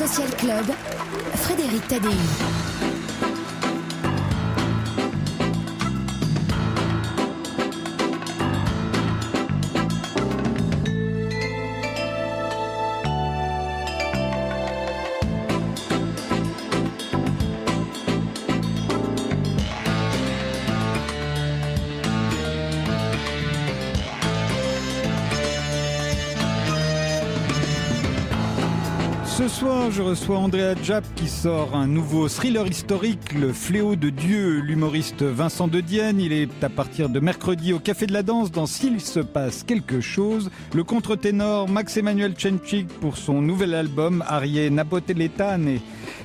Social Club, Frédéric Tadei. Ce soir, je reçois Andrea Japp qui sort un nouveau thriller historique, Le Fléau de Dieu, l'humoriste Vincent De Dienne. Il est à partir de mercredi au Café de la Danse dans S'il se passe quelque chose. Le contre-ténor Max-Emmanuel Tchenchik pour son nouvel album Arie Napolétane et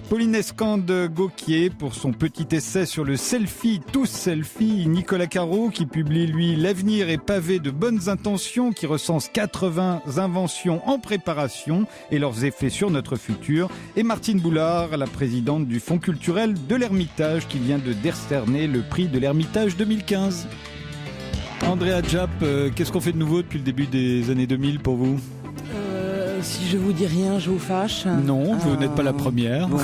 Pauline Escande-Gauquier pour son petit essai sur le selfie, tous selfie. Nicolas Caro qui publie lui L'avenir est pavé de bonnes intentions qui recense 80 inventions en préparation et leurs effets sur notre futur. Et Martine Boulard, la présidente du Fonds culturel de l'Ermitage qui vient de décerner le prix de l'Ermitage 2015. Andrea Japp, qu'est-ce qu'on fait de nouveau depuis le début des années 2000 pour vous ? Si je vous dis rien, je vous fâche. Non, vous n'êtes pas la première. Bon,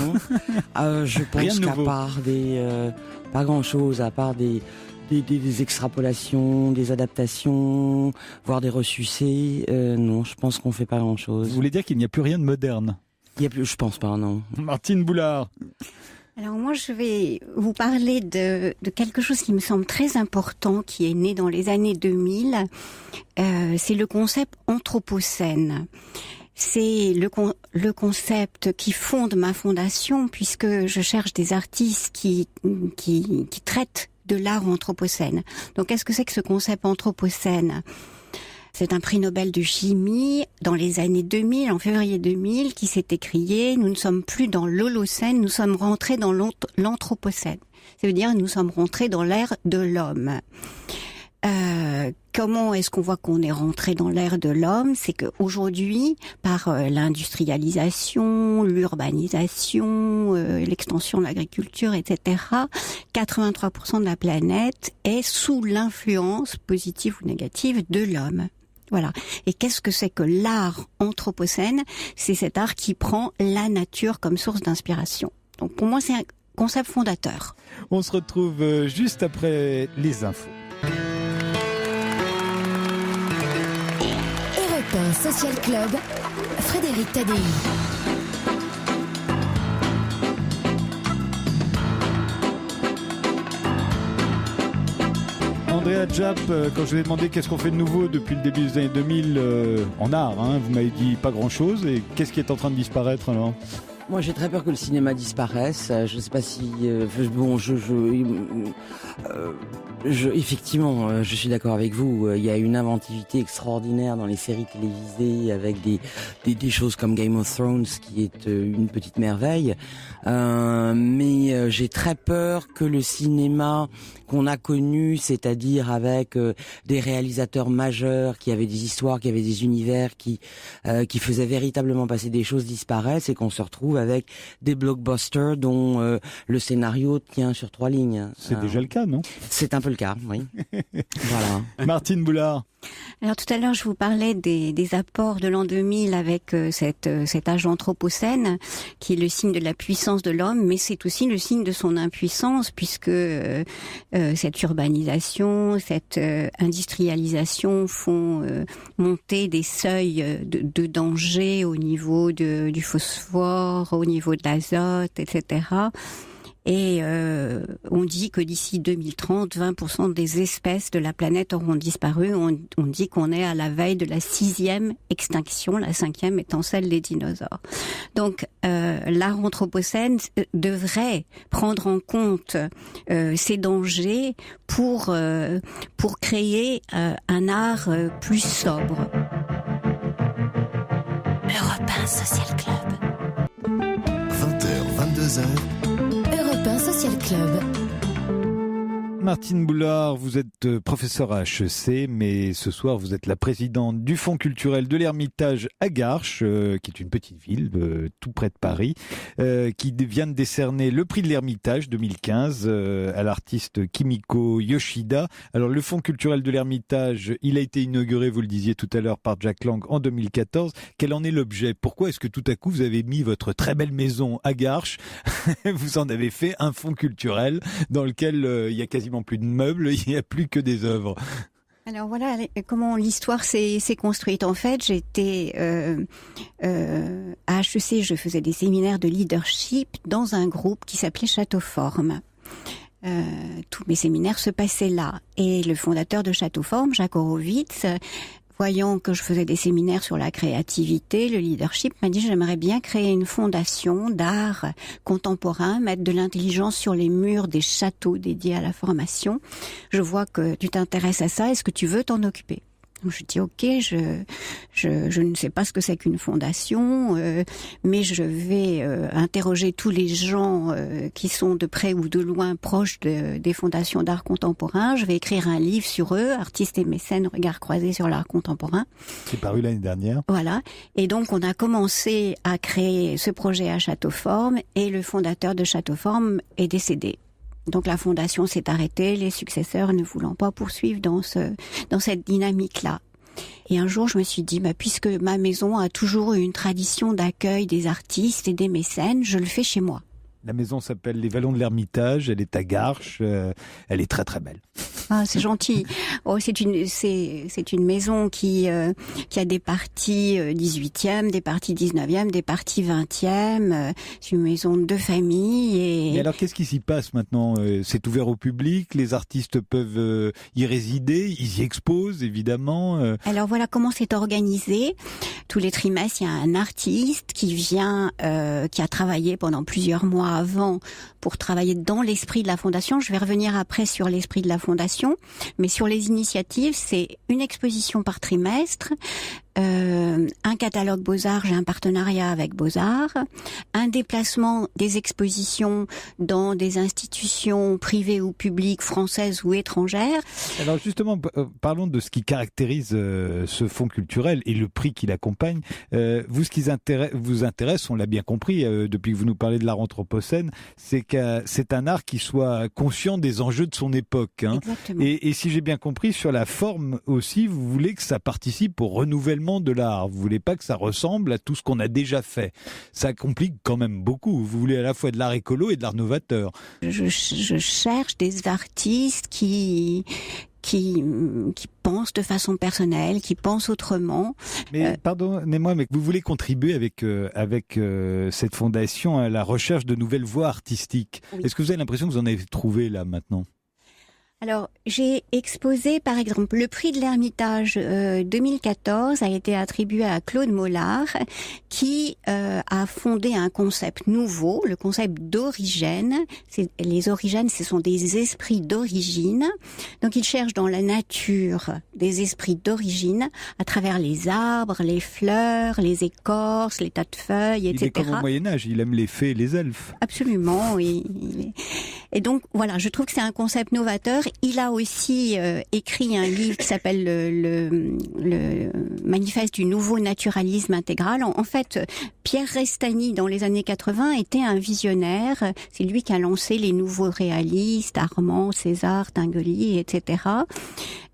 je pense qu'à part pas grand-chose, à part des extrapolations, des adaptations, voire des ressucés. Non, je pense qu'on fait pas grand-chose. Vous voulez dire qu'il n'y a plus rien de moderne ? Il y a plus, je pense pas, non. Martine Boulard. Alors moi, je vais vous parler de quelque chose qui me semble très important, qui est né dans les années 2000. C'est le concept anthropocène. C'est le concept qui fonde ma fondation, puisque je cherche des artistes qui traitent de l'art anthropocène. Donc, qu'est-ce que c'est que ce concept anthropocène ? C'est un prix Nobel de chimie dans les années 2000, en février 2000, qui s'est écrié « Nous ne sommes plus dans l'Holocène, nous sommes rentrés dans l'Anthropocène ». Ça veut dire nous sommes rentrés dans l'ère de l'homme. Comment est-ce qu'on voit qu'on est rentré dans l'ère de l'homme ? C'est qu'aujourd'hui, par l'industrialisation, l'urbanisation, l'extension de l'agriculture, etc., 83% de la planète est sous l'influence positive ou négative de l'homme. Voilà. Et qu'est-ce que c'est que l'art anthropocène ? C'est cet art qui prend la nature comme source d'inspiration. Donc pour moi, c'est un concept fondateur. On se retrouve juste après les infos. Social Club, Frédéric Tadei. Andrea Japp, quand je vous ai demandé qu'est-ce qu'on fait de nouveau depuis le début des années 2000 en art, vous m'avez dit pas grand-chose. Et qu'est-ce qui est en train de disparaître alors ? Moi, j'ai très peur que le cinéma disparaisse. Je ne sais pas si effectivement, je suis d'accord avec vous. Il y a une inventivité extraordinaire dans les séries télévisées avec des choses comme Game of Thrones, qui est une petite merveille. Mais j'ai très peur que le cinéma qu'on a connu, c'est-à-dire avec des réalisateurs majeurs qui avaient des histoires, qui avaient des univers, qui faisaient véritablement passer des choses, disparaissent et qu'on se retrouve avec des blockbusters dont le scénario tient sur 3 lignes. C'est déjà le cas, non ? C'est un peu le cas, oui. Voilà. Martine Boulard. Alors tout à l'heure, je vous parlais des apports de l'an 2000 avec cet âge anthropocène, qui est le signe de la puissance de l'homme, mais c'est aussi le signe de son impuissance, puisque cette urbanisation, cette industrialisation font monter des seuils de danger au niveau du phosphore, au niveau de l'azote, etc. Et on dit que d'ici 2030, 20% des espèces de la planète auront disparu. On dit qu'on est à la veille de la 6e extinction, la 5e étant celle des dinosaures. Donc l'art anthropocène devrait prendre en compte ces dangers pour créer un art plus sobre. Europe 1 Social Club. 20h, 22h. Europe 1 Social Club. Martine Boulard, vous êtes professeure à HEC, mais ce soir vous êtes la présidente du Fonds culturel de l'Ermitage à Garches, qui est une petite ville tout près de Paris, qui vient de décerner le prix de l'Ermitage 2015 à l'artiste Kimiko Yoshida. Alors le Fonds culturel de l'Ermitage, il a été inauguré, vous le disiez tout à l'heure, par Jack Lang en 2014. Quel en est l'objet ? Pourquoi est-ce que tout à coup vous avez mis votre très belle maison à Garches, vous en avez fait un fonds culturel dans lequel il y a quasiment plus de meubles, il n'y a plus que des œuvres. Alors voilà comment l'histoire s'est construite. En fait, j'étais à HEC, je faisais des séminaires de leadership dans un groupe qui s'appelait Châteauforme. Tous mes séminaires se passaient là. Et le fondateur de Châteauforme, Jacques Horowitz, voyant que je faisais des séminaires sur la créativité, le leadership, m'a dit j'aimerais bien créer une fondation d'art contemporain, mettre de l'intelligence sur les murs des châteaux dédiés à la formation. Je vois que tu t'intéresses à ça, est-ce que tu veux t'en occuper ? Donc je dis ok, je ne sais pas ce que c'est qu'une fondation, mais je vais interroger tous les gens qui sont de près ou de loin proches des fondations d'art contemporain. Je vais écrire un livre sur eux, artistes et mécènes, regard croisé sur l'art contemporain. C'est paru l'année dernière. Voilà. Et donc on a commencé à créer ce projet à Châteauforme et le fondateur de Châteauforme est décédé. Donc la fondation s'est arrêtée, les successeurs ne voulant pas poursuivre dans cette dynamique-là. Et un jour, je me suis dit, puisque ma maison a toujours eu une tradition d'accueil des artistes et des mécènes, je le fais chez moi. La maison s'appelle Les Vallons de l'Ermitage, elle est à Garches, elle est très très belle. Ah, c'est gentil. Oh, c'est une maison qui a des parties 18e, des parties 19e, des parties 20e. C'est une maison de famille. Et alors, qu'est-ce qui s'y passe maintenant ? C'est ouvert au public, les artistes peuvent y résider, ils y exposent évidemment. Alors voilà comment c'est organisé. Tous les trimestres, il y a un artiste qui vient, qui a travaillé pendant plusieurs mois avant pour travailler dans l'esprit de la fondation. Je vais revenir après sur l'esprit de la fondation. Mais sur les initiatives, c'est une exposition par trimestre, un catalogue Beaux-Arts, j'ai un partenariat avec Beaux-Arts, un déplacement des expositions dans des institutions privées ou publiques, françaises ou étrangères. Alors justement, parlons de ce qui caractérise ce fonds culturel et le prix qui l'accompagne. Vous, ce qui vous intéresse, on l'a bien compris depuis que vous nous parlez de l'art anthropocène, c'est que c'est un art qui soit conscient des enjeux de son époque. Hein. Exactement. Et si j'ai bien compris, sur la forme aussi, vous voulez que ça participe au renouvellement de l'art. Vous voulez pas que ça ressemble à tout ce qu'on a déjà fait. Ça complique quand même beaucoup. Vous voulez à la fois de l'art écolo et de l'art novateur. Je cherche des artistes qui pensent de façon personnelle, qui pensent autrement. Mais pardonnez-moi, mais vous voulez contribuer avec cette fondation à la recherche de nouvelles voies artistiques. Oui. Est-ce que vous avez l'impression que vous en avez trouvé là maintenant ? Alors, j'ai exposé, par exemple, le prix de l'Ermitage 2014 a été attribué à Claude Mollard, qui a fondé un concept nouveau, le concept d'origine. Les origines, ce sont des esprits d'origine. Donc, il cherche dans la nature des esprits d'origine à travers les arbres, les fleurs, les écorces, les tas de feuilles, etc. Il est comme au Moyen-Âge, il aime les fées et les elfes. Absolument, oui. Et donc, voilà, je trouve que c'est un concept novateur. Il a aussi écrit un livre qui s'appelle le Manifeste du nouveau naturalisme intégral. En fait, Pierre Restany, dans les années 80, était un visionnaire. C'est lui qui a lancé les nouveaux réalistes, Armand, César, Tinguely, etc.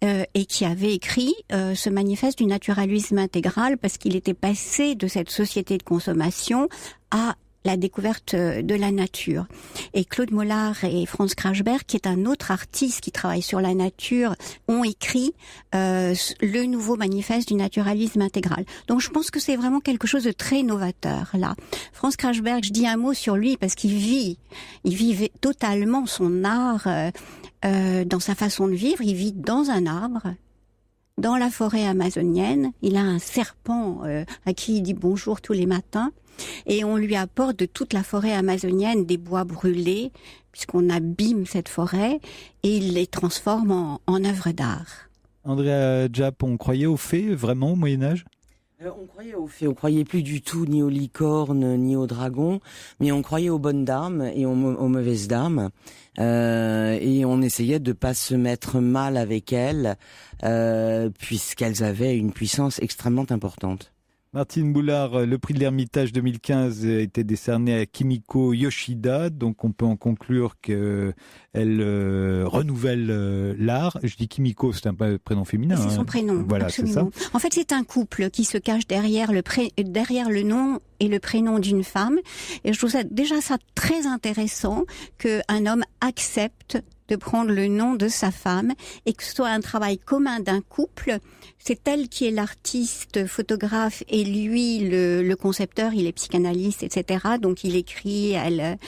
Et qui avait écrit ce manifeste du naturalisme intégral parce qu'il était passé de cette société de consommation à la découverte de la nature. Et Claude Mollard et Franz Krachberg, qui est un autre artiste qui travaille sur la nature, ont écrit le nouveau manifeste du naturalisme intégral. Donc je pense que c'est vraiment quelque chose de très novateur là. Franz Krachberg, je dis un mot sur lui parce qu'il vit totalement son art dans sa façon de vivre. Il vit dans un arbre, dans la forêt amazonienne. Il a un serpent à qui il dit bonjour tous les matins. Et on lui apporte de toute la forêt amazonienne des bois brûlés, puisqu'on abîme cette forêt, et il les transforme en œuvres d'art. Andrea Japp, on croyait aux fées vraiment au Moyen-Âge ? On croyait aux fées, on croyait plus du tout ni aux licornes ni aux dragons, mais on croyait aux bonnes dames et aux mauvaises dames, et on essayait de pas se mettre mal avec elles, puisqu'elles avaient une puissance extrêmement importante. Martine Boulard, le prix de l'Ermitage 2015 a été décerné à Kimiko Yoshida, donc on peut en conclure qu'elle renouvelle l'art. Je dis Kimiko, c'est un prénom féminin. C'est son prénom, voilà, absolument. c'est ça. En fait, c'est un couple qui se cache derrière le nom et le prénom d'une femme. Et je trouve ça très intéressant qu'un homme accepte de prendre le nom de sa femme et que ce soit un travail commun d'un couple. C'est elle qui est l'artiste, photographe et lui le concepteur, il est psychanalyste, etc. Donc il écrit, elle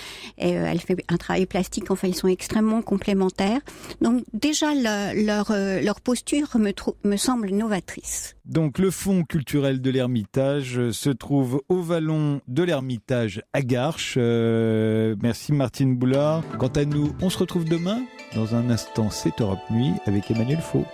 fait un travail plastique, enfin ils sont extrêmement complémentaires. Donc déjà leur posture me semble novatrice. Donc le fonds culturel de l'Ermitage se trouve au Vallon de l'Ermitage à Garches. Merci Martine Boulard. Quant à nous, on se retrouve demain. Dans un instant, c'est Europe Nuit avec Emmanuel Faux.